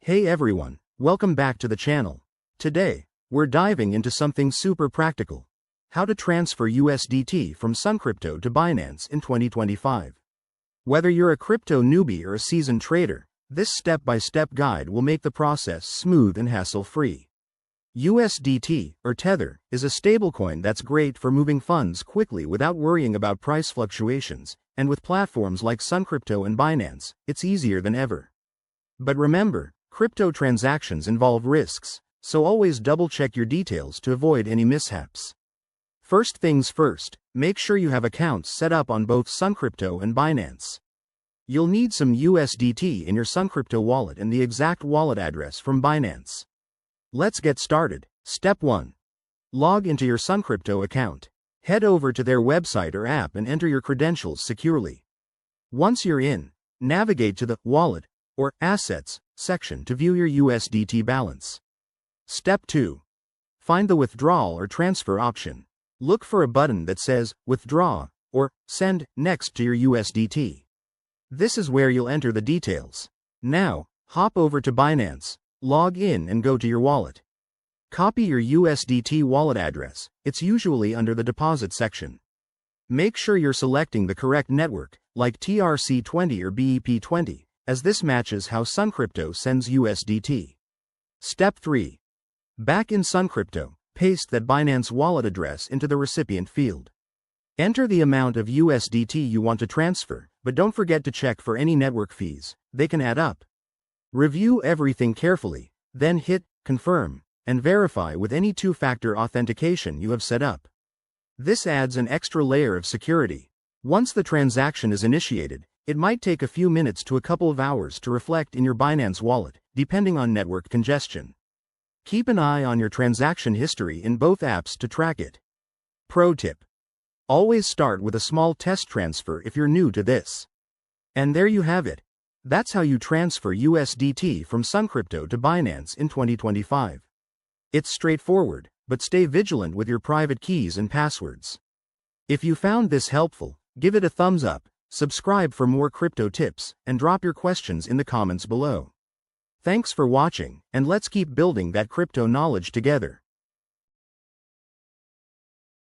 Hey everyone, welcome back to the channel. Today, we're diving into something super practical. How to transfer USDT from Suncrypto to Binance in 2025. Whether you're a crypto newbie or a seasoned trader, this step-by-step guide will make the process smooth and hassle-free. USDT, or Tether, is a stablecoin that's great for moving funds quickly without worrying about price fluctuations, and with platforms like Suncrypto and Binance, it's easier than ever. But remember, crypto transactions involve risks, so always double-check your details to avoid any mishaps. First things first, make sure you have accounts set up on both Suncrypto and Binance. You'll need some USDT in your Suncrypto wallet and the exact wallet address from Binance. Let's get started. Step 1. Log into your Suncrypto account. Head over to their website or app and enter your credentials securely. Once you're in, navigate to the Wallet or Assets section to view your USDT balance. Step 2. Find the Withdrawal or Transfer option. Look for a button that says Withdraw or Send next to your USDT. This is where you'll enter the details. Now, hop over to Binance, log in and go to your wallet. Copy your USDT wallet address, it's usually under the Deposit section. Make sure you're selecting the correct network, like TRC20 or BEP20, as this matches how Suncrypto sends USDT. Step 3. Back in Suncrypto, paste that Binance wallet address into the recipient field. Enter the amount of USDT you want to transfer, but don't forget to check for any network fees, they can add up. Review everything carefully, then hit Confirm, and verify with any two-factor authentication you have set up. This adds an extra layer of security. Once the transaction is initiated, it might take a few minutes to a couple of hours to reflect in your Binance wallet, depending on network congestion. Keep an eye on your transaction history in both apps to track it. Pro tip. Always start with a small test transfer if you're new to this. And there you have it. That's how you transfer USDT from Suncrypto to Binance in 2025. It's straightforward, but stay vigilant with your private keys and passwords. If you found this helpful, give it a thumbs up, subscribe for more crypto tips, and drop your questions in the comments below. Thanks for watching, and let's keep building that crypto knowledge together.